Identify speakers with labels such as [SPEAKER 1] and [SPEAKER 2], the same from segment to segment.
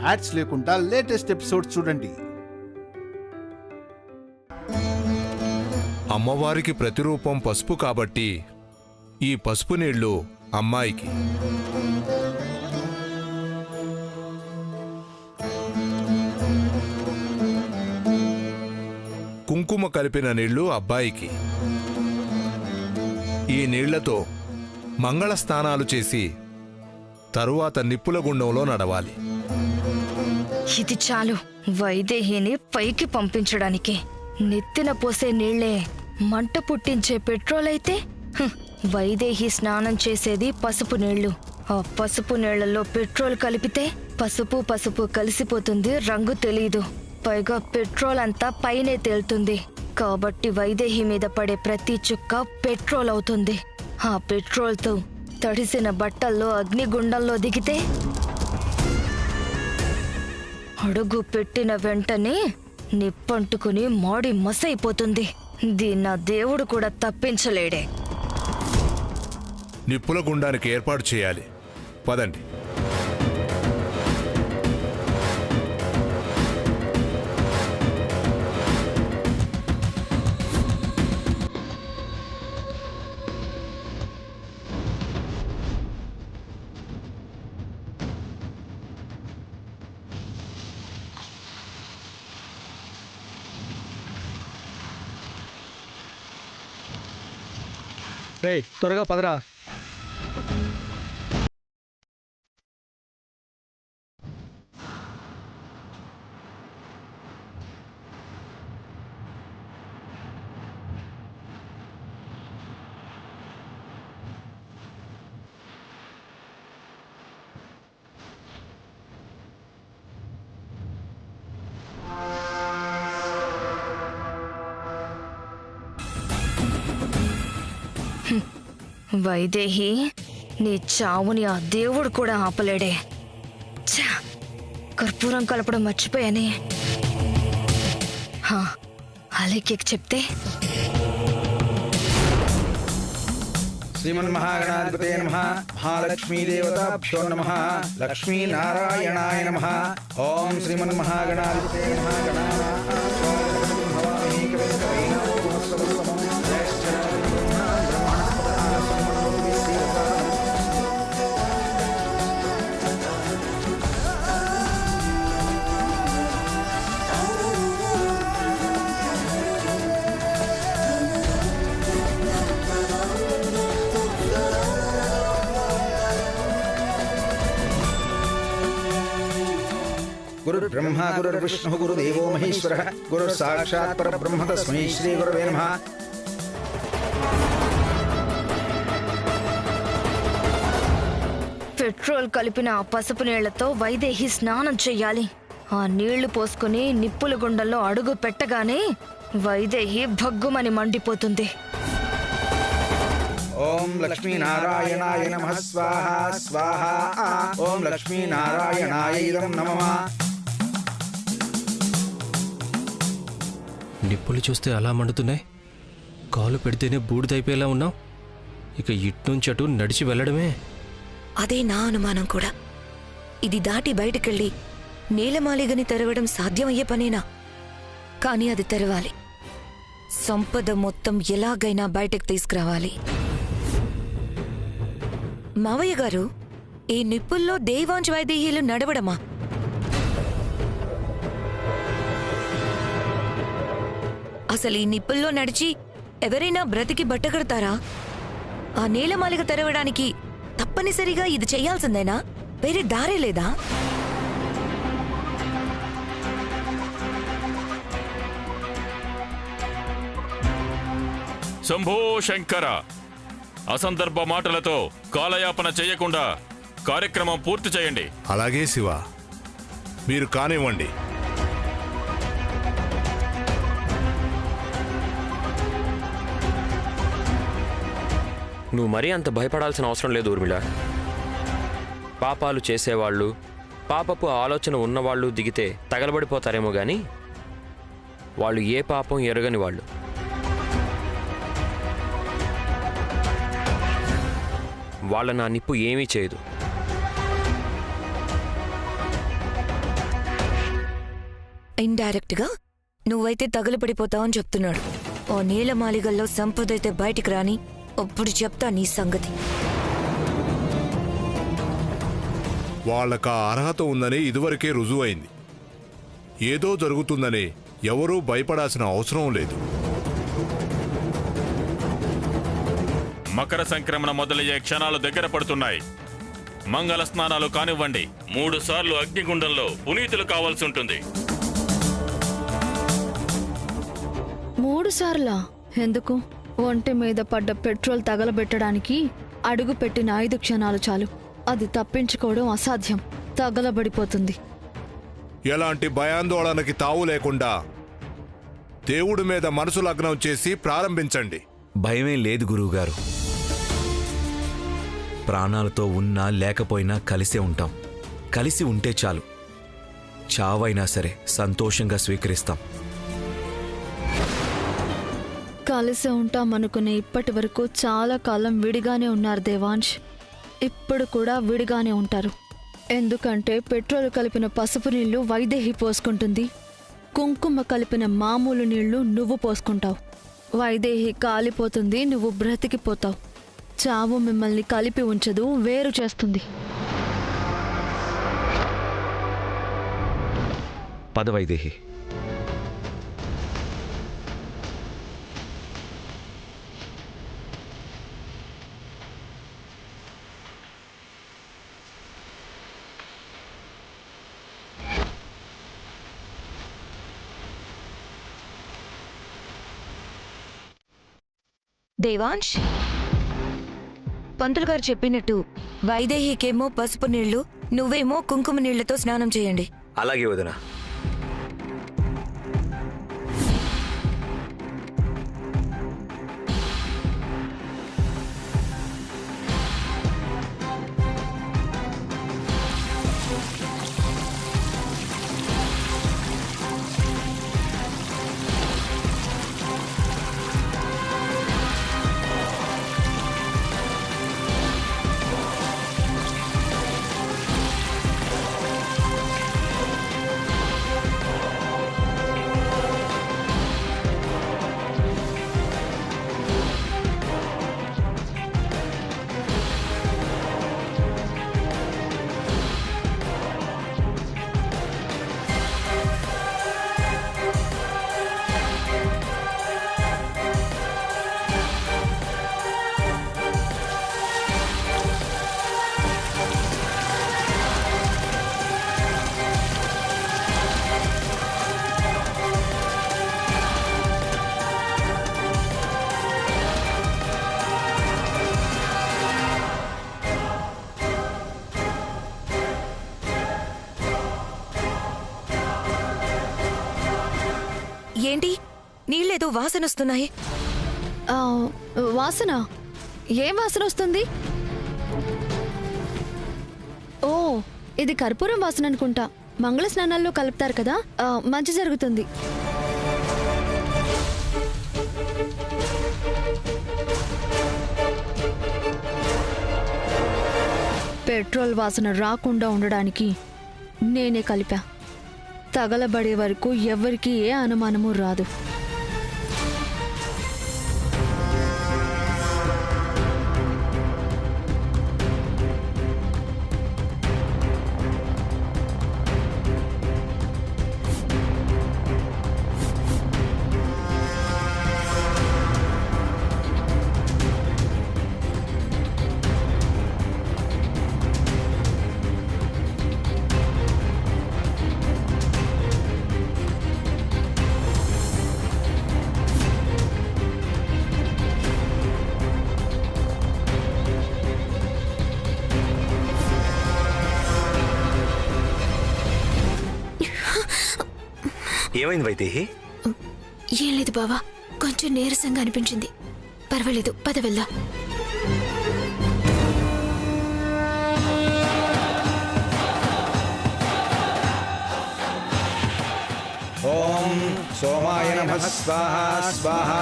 [SPEAKER 1] Ads లేకుండా latest episodes చూడండి.
[SPEAKER 2] అమ్మవారికి ప్రతిరూపం పసుపు కాబట్టి ఈ పసుపు నీళ్లు అమ్మాయికి, కుంకుమ కలిపిన నీళ్లు అబ్బాయికి. ఈ నీళ్లతో మంగళ స్నానాలు చేసి తరువాత నిప్పుల గుండంలో నడవాలి.
[SPEAKER 3] ఇది చాలు వైదేహిని పైకి పంపించడానికి. నెత్తిన పోసే నీళ్లే మంట పుట్టించే పెట్రోల్ అయితే వైదేహి స్నానం చేసేది పసుపు నీళ్లు. ఆ పసుపు నీళ్లలో పెట్రోల్ కలిపితే పసుపు పసుపు కలిసిపోతుంది, రంగు తెలీదు. పైగా పెట్రోల్ అంతా పైనే తేలుతుంది. కాబట్టి వైదేహి మీద పడే ప్రతి చుక్క పెట్రోల్ అవుతుంది. ఆ పెట్రోల్తో తడిసిన బట్టల్లో అగ్నిగుండంలో దిగితే అడుగు పెట్టిన వెంటనే నిప్పంటుకుని మాడి మసైపోతుంది. దీన్ని దేవుడు కూడా తప్పించలేడే.
[SPEAKER 2] నిప్పుల గుండానికి ఏర్పాటు చేయాలి. పదండి.
[SPEAKER 4] రేయ్ త్వరగా పదరా.
[SPEAKER 3] వైదేహి, నీ చావుని ఆ దేవుడు కూడా ఆపలేడే. కర్పూరం కలపడం మర్చిపోయానే. అలీకి చెప్తే
[SPEAKER 5] శ్రీమన్మహాగణాధిపతే నమః. మహాలక్ష్మీదేవతాభ్యో నమః. లక్ష్మీనారాయణాయ నమః. ఓం శ్రీమన్మహాగణాధిపతే నమః. గురుర్బ్రహ్మ గురుర్విష్ణు గురుదేవో మహేశ్వరః గురుర్ సాక్షాత్ పరబ్రహ్మ తస్మై శ్రీ గురవే నమః.
[SPEAKER 3] పెట్రోల్ కలిపిన ఆ పసుపు నీళ్లతో వైదేహి స్నానం చెయ్యాలి. ఆ నీళ్లు పోసుకుని నిప్పుల గుండంలో అడుగు పెట్టగానే వైదేహి భగ్గుమని మండిపోతుంది.
[SPEAKER 5] ఓం లక్ష్మీనారాయణాయ నమః. స్వాహా స్వాహా. ఓం లక్ష్మీనారాయణాయ ఇదం నమః.
[SPEAKER 6] నిప్పులు చూస్తే అలా మండుతున్నాయి. కాలు పెడితేనే బూడిదైపోయేలా ఉన్నావు. ఇక ఇట్నుంచటు నడిచి వెళ్ళడమే.
[SPEAKER 7] అదే నా అనుమానం కూడా. ఇది దాటి బయటకెళ్ళి నీలమాలిగని తెరవడం సాధ్యమయ్యే పనేనా? కానీ అది తెరవాలి. సంపద మొత్తం ఎలాగైనా బయటకు తీసుకురావాలి. మావయ్య గారు, ఈ నిప్పుల్లో దేవాంశ వైదేహీలు నడవడమా? అసలు ఈ నిప్పుల్లో నడిచి ఎవరైనా బ్రతికి బట్టగడతారా? ఆ నీలమాలిగ తెరవడానికి తప్పనిసరిగా ఇది చెయ్యాల్సిందేనా? వేరే దారే లేదా?
[SPEAKER 8] శంభో శంకర, అసందర్భ మాటలతో కాలయాపన చేయకుండా కార్యక్రమం పూర్తి చేయండి.
[SPEAKER 2] అలాగే శివ, మీరు కానివ్వండి.
[SPEAKER 9] నువ్వు మరీ అంత భయపడాల్సిన అవసరం లేదు ఊర్మిళ. పాపాలు చేసేవాళ్ళు, పాపపు ఆలోచన ఉన్నవాళ్ళు దిగితే తగలబడిపోతారేమో గాని వాళ్ళు ఏ పాపం ఎరగని వాళ్ళు. వాళ్ళ నా నిప్పు ఏమీ చేయదు.
[SPEAKER 7] ఇండైరెక్ట్ గా నువ్వైతే తగులపడిపోతావని చెప్తున్నాడు. ఓ నీలమాలిగల్లో సంపద అయితే బయటికి రాని, అప్పుడు చెప్తా నీ సంగతి.
[SPEAKER 2] వాళ్ళకా అర్హత ఉందని ఇదివరకే రుజువైంది. ఏదో జరుగుతుందని ఎవరూ భయపడాల్సిన అవసరం లేదు.
[SPEAKER 8] మకర సంక్రమణ మొదలయ్యే క్షణాలు దగ్గర పడుతున్నాయి. మంగళ స్నానాలు కానివ్వండి. 3 సార్లు అగ్నిగుండంలో పునీతులు కావాల్సి ఉంటుంది.
[SPEAKER 4] 3 సార్లా? ఎందుకు? ఒంటి మీద పడ్డ పెట్రోల్ తగలబెట్టడానికి అడుగు పెట్టిన 5 క్షణాలు చాలు. అది తప్పించుకోవడం అసాధ్యం. తగలబడిపోతుంది.
[SPEAKER 2] ఎలాంటి భయాందోళనకి తావు లేకుండా దేవుడి మీద మనసు లగ్నం చేసి ప్రారంభించండి.
[SPEAKER 10] భయమేం లేదు గురువుగారు. ప్రాణాలతో ఉన్నా లేకపోయినా కలిసే ఉంటాం. కలిసి ఉంటే చాలు. చావైనా సరే సంతోషంగా స్వీకరిస్తాం.
[SPEAKER 4] కలిసి ఉంటామనుకునే ఇప్పటి వరకు చాలా కాలం విడిగానే ఉన్నారు దేవాంశ్. ఇప్పుడు కూడా విడిగానే ఉంటారు. ఎందుకంటే పెట్రోల్ కలిపిన పసుపు నీళ్లు వైదేహి పోసుకుంటుంది, కుంకుమ కలిపిన మామూలు నీళ్లు నువ్వు పోసుకుంటావు. వైదేహి కాలిపోతుంది, నువ్వు బ్రతికిపోతావు. చావు మిమ్మల్ని కలిపి ఉంచదు, వేరు చేస్తుంది.
[SPEAKER 10] పదవైదేహి.
[SPEAKER 7] దేవాంశ్, పంతులు గారు చెప్పినట్టు వైదేహికేమో పసుపు నీళ్లు, నువ్వేమో కుంకుమ నీళ్లతో స్నానం చేయండి.
[SPEAKER 10] అలాగే వదినా.
[SPEAKER 7] ఏంటి నీళ్ళేదో వాసనొస్తున్నాయి?
[SPEAKER 4] వాసన? ఏం వాసన వస్తుంది? ఓ, ఇది కర్పూరం వాసన అనుకుంటా. మంగళ స్నానాల్లో కలుపుతారు కదా, మంచి జరుగుతుంది. పెట్రోల్ వాసన రాకుండా ఉండడానికి నేనే కలిపా. తగలబడే వరకు ఎవరికీ ఏ అనుమానము రాదు.
[SPEAKER 10] ఏమైంది వైదేహి?
[SPEAKER 11] ఏం లేదు బావా, కొంచెం నీరసంగా అనిపించింది. పర్వాలేదు, పద వెళ్దాం.
[SPEAKER 5] ఓం సోమాయ నమః స్వాహా స్వాహా.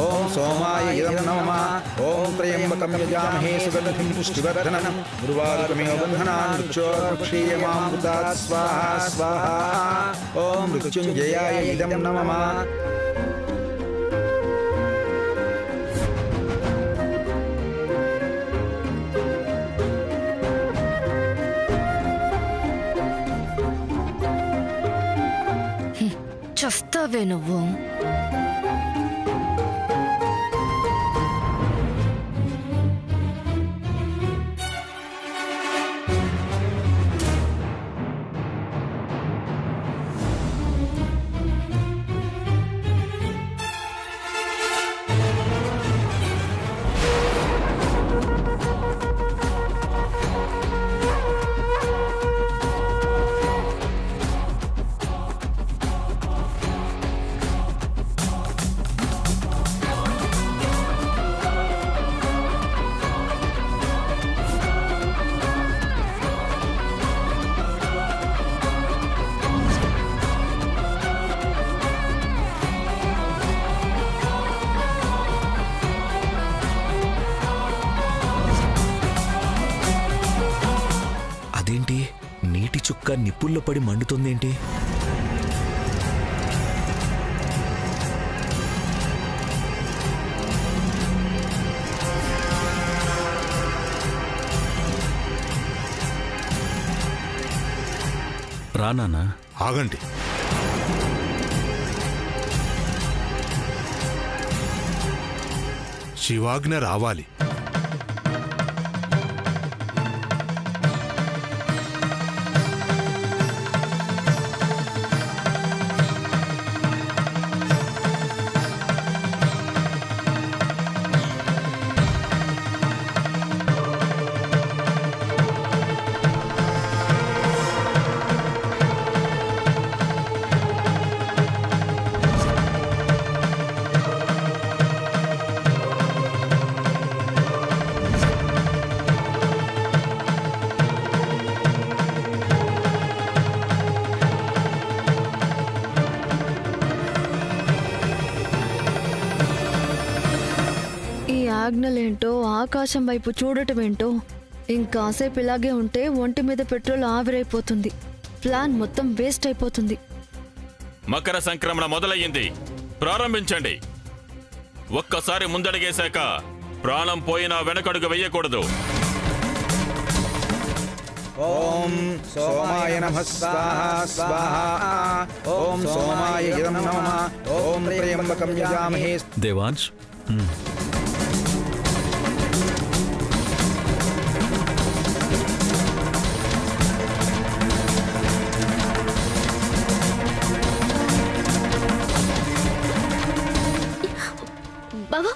[SPEAKER 5] ఓం సోమాయ ఇదం నమః ఓం త్రయంబకం యజామహే సుగంధిం పుష్టివర్ధనం ఉర్వారుకమేవ బంధనాన్ మృత్యోర్ముక్షీయమామృతాత్ స్వాహా స్వాహా ఓం మృత్యుంజయాయ ఇదం నమః
[SPEAKER 3] చస్తావే నువ్వు.
[SPEAKER 10] అదేంటి నీటి చుక్క నిప్పుల్లో పడి మండుతోందేంటి?
[SPEAKER 1] రానా?
[SPEAKER 2] ఆగండి. శివాజ్ఞ రావాలి.
[SPEAKER 4] ఆజ్ఞలేంటో ఆకాశం వైపు చూడటమేంటో ఇంకాసేపు ఇలాగే ఉంటే ఒంటి మీద పెట్రోల్ ఆవిరైపోతుంది. ప్లాన్ మొత్తం వేస్ట్ అయిపోతుంది.
[SPEAKER 8] మకర సంక్రమణ మొదలయ్యింది. ప్రారంభించండి. ఒక్కసారి ముందడిగేశాక ప్రాణం పోయినా వెనకడుగు వెయ్యకూడదు.
[SPEAKER 5] ఓం సోమాయ నమః స్వాహా స్వాహా ఓం సోమాయ ఇదం నమః ఓం త్రయంబకం యజామహే.
[SPEAKER 1] దేవాంశ్,
[SPEAKER 11] బావా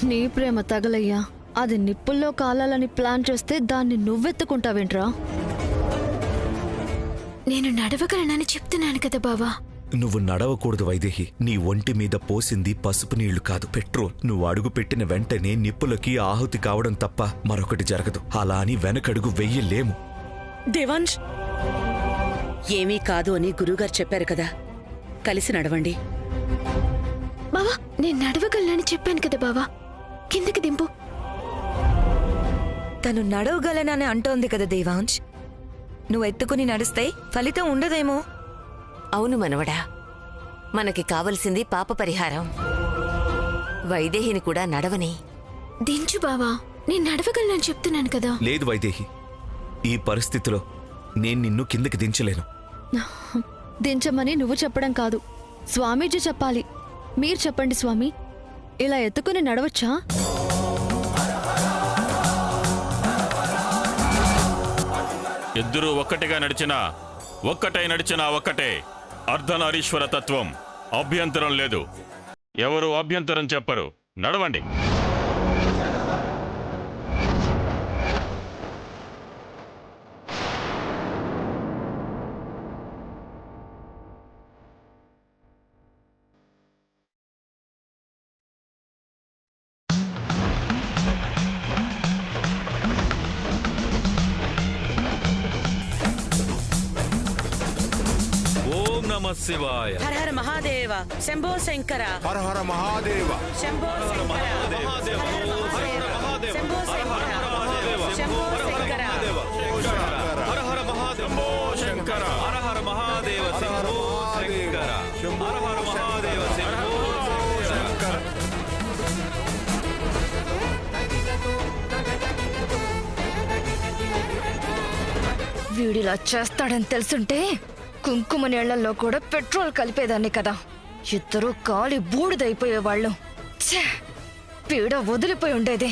[SPEAKER 4] నీ ప్రేమ తగలయ్యా. అది నిప్పుల్లో కాలాలని ప్లాన్ చేస్తే దాన్ని నువ్వెత్తుకుంటావేంట్రా?
[SPEAKER 11] నేను నడవగలనని చెప్తున్నాను కదా బావా.
[SPEAKER 10] నువ్వు నడవకూడదు వైదేహి. నీ ఒంటి మీద పోసింది పసుపు నీళ్లు కాదు, పెట్రోల్. నువ్వు అడుగు పెట్టిన వెంటనే నిప్పులకి ఆహుతి కావడం తప్ప మరొకటి జరగదు. అలా అని వెనకడుగు వెయ్యలేము.
[SPEAKER 12] దేవాంశ్, ఏమీ కాదు అని గురువుగారు చెప్పారు కదా, కలిసి నడవండి.
[SPEAKER 11] బావా నేను నడవగలనని చెప్పాను కదా బావా, కిందకి దింపు.
[SPEAKER 7] తను నడవగలనని అంటోంది కదా దేవాంశ్. నువ్వు ఎత్తుకుని నడిస్తే ఫలితం ఉండదేమో.
[SPEAKER 13] అవును మనవడా, మనకి కావలసింది పాప పరిహారం. వైదేహిని కూడా నడవని.
[SPEAKER 11] దించు బావా, నేను నడవగలనని చెప్తున్నాను కదా.
[SPEAKER 10] లేదు వైదేహి, ఈ పరిస్థితిలో నేను నిన్ను కిందకి దించలేను.
[SPEAKER 4] దించమని నువ్వు చెప్పడం కాదు, స్వామీజీ చెప్పాలి. మీరు చెప్పండి స్వామి, ఇలా ఎత్తుకుని నడవచ్చా?
[SPEAKER 8] ఇద్దరూ ఒక్కటిగా నడిచినా ఒక్కటై నడిచినా ఒక్కటే. అర్ధనారీశ్వర తత్వం. అభ్యంతరం లేదు. ఎవరు అభ్యంతరం చెప్పరు. నడవండి.
[SPEAKER 9] శివాయ.
[SPEAKER 12] హర హర మహాదేవ శంభో శంకర.
[SPEAKER 2] హర హర మహాదేవ.
[SPEAKER 12] శంభో శంకర. శంభో శంకర. శంభో శంకర.
[SPEAKER 9] హర హర మహాదేవ శంకర. హర హర మహాదేవ శంభో శంకర. హర హర మహాదేవ శంభో శంకర.
[SPEAKER 3] వీడిలా చేస్తాడని తెలుసుంటే కుంకుమ నీళ్లలో కూడా పెట్రోల్ కలిపేదాన్ని కదా. ఇద్దరూ కాలి బూడిదైపోయేవాళ్ళు. ఛే, పీడ వదిలిపోయి ఉండేది.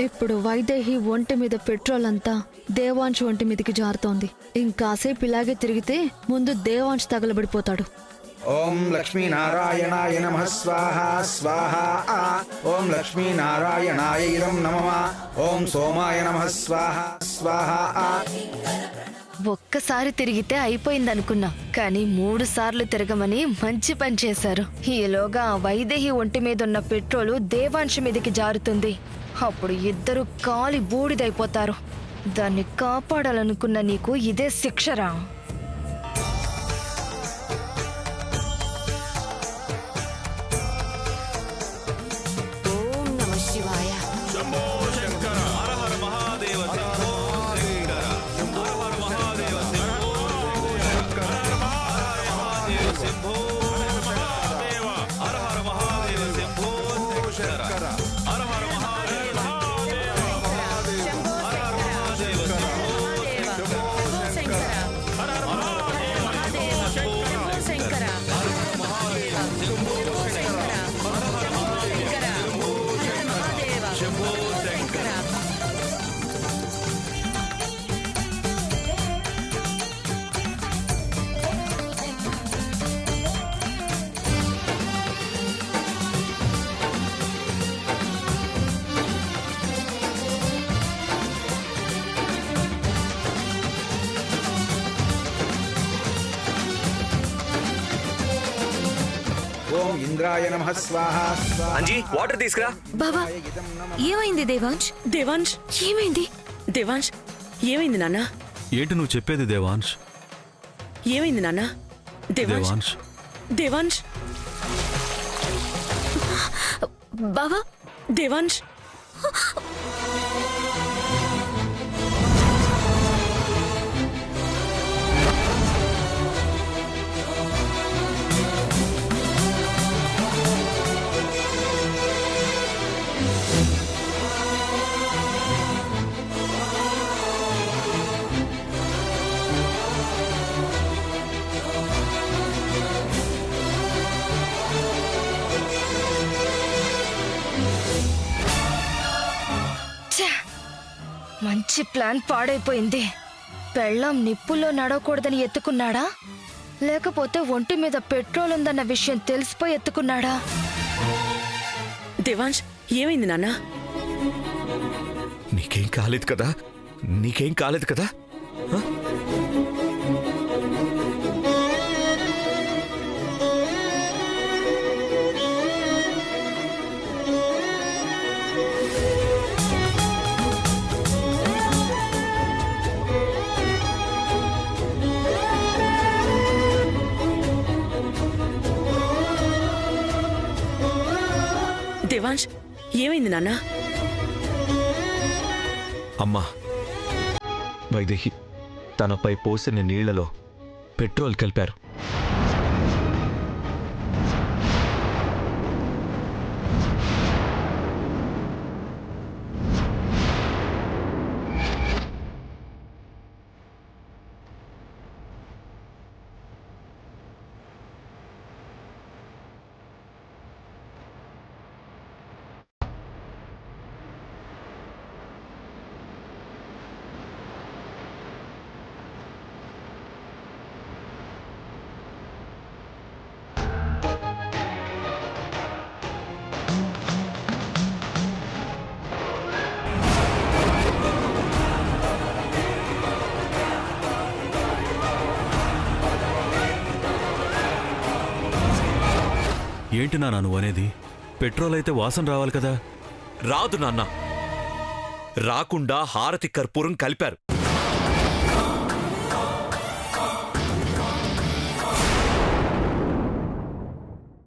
[SPEAKER 4] ఇప్పుడు వైదేహి ఒంటి మీద పెట్రోల్ అంతా దేవాంశ్ ఒంటి మీదకి జారుతోంది. ఇంకాసేపు ఇలాగే తిరిగితే ముందు దేవాంశ్ తగలబడిపోతాడు.
[SPEAKER 5] ఓం లక్ష్మీనారాయణాయ నమః స్వాహ స్వాహ. ఓం లక్ష్మీనారాయణాయ ఇదం నమః. ఓం సోమాయ నమః స్వాహ స్వాహ.
[SPEAKER 3] ఒక్కసారి తిరిగితే అయిపోయిందనుకున్నా, కానీ 3 సార్లు తిరగమని మంచి పని చేశారు. ఈలోగా వైదేహి ఒంటి మీద ఉన్న పెట్రోలు దేవాంశ్ మీదకి జారుతుంది. అప్పుడు ఇద్దరు కాలి బూడిదైపోతారు. దాన్ని కాపాడాలనుకున్న నీకు ఇదే శిక్షరా?
[SPEAKER 13] ఓం నమః శివాయ.
[SPEAKER 9] శంభో శంకర. హర హర మహాదేవ శంభో శంకర. హర హర మహాదేవ శంభో శంకర. హర హర మహాదేవ శంభో మహాదేవ. హర హర మహాదేవ శంభో శంకర. హర హర మహాదేవ
[SPEAKER 12] శంభో శంకర. హర హర మహాదేవ శంభో శంకర. హర హర మహాదేవ శంభో శంకర. హర హర మహాదేవ శంభో శంకర.
[SPEAKER 5] ఓం ఇంద్రాయ నమః స్వాహ స్వాహ.
[SPEAKER 6] అంజీ వాటర్ తీసుకురా.
[SPEAKER 7] బావా ఏమైంది దేవాంశ్?
[SPEAKER 12] దేవాంశ్
[SPEAKER 11] ఏమైంది?
[SPEAKER 12] దేవాంశ్ ఏమైంది నాన్న?
[SPEAKER 14] ఏంటి నువ్వు చెప్పేది దేవాంశ్?
[SPEAKER 12] ఏమైంది నాన్న? దేవాంశ్
[SPEAKER 14] దేవాంశ్
[SPEAKER 12] దేవాంశ్
[SPEAKER 11] బావా
[SPEAKER 12] దేవాంశ్
[SPEAKER 3] ఛే! మంచి ప్లాన్ పాడైపోయింది. పెళ్ళం నిప్పుల్లో నడవకూడదని ఎత్తుకున్నాడా, లేకపోతే ఒంటి మీద పెట్రోల్ ఉందన్న విషయం తెలిసిపోయి ఎత్తుకున్నాడా?
[SPEAKER 12] దేవాంశ్ ఏమైంది నాన్న?
[SPEAKER 10] నీకేం కాలేదు కదా? నీకేం కాలేదు కదా? హ?
[SPEAKER 12] దేవాంశ్ ఏమైంది నాన్న?
[SPEAKER 10] అమ్మా, వైదేహి తనపై పోసిన నీళ్లలో పెట్రోల్ కలిపారు.
[SPEAKER 14] ఏంటి నాన్న నువ్వు అనేది? పెట్రోల్ అయితే వాసన రావాలి కదా.
[SPEAKER 10] రాదు నాన్న. రాకుండా హారతి కర్పూరం కలిపారు.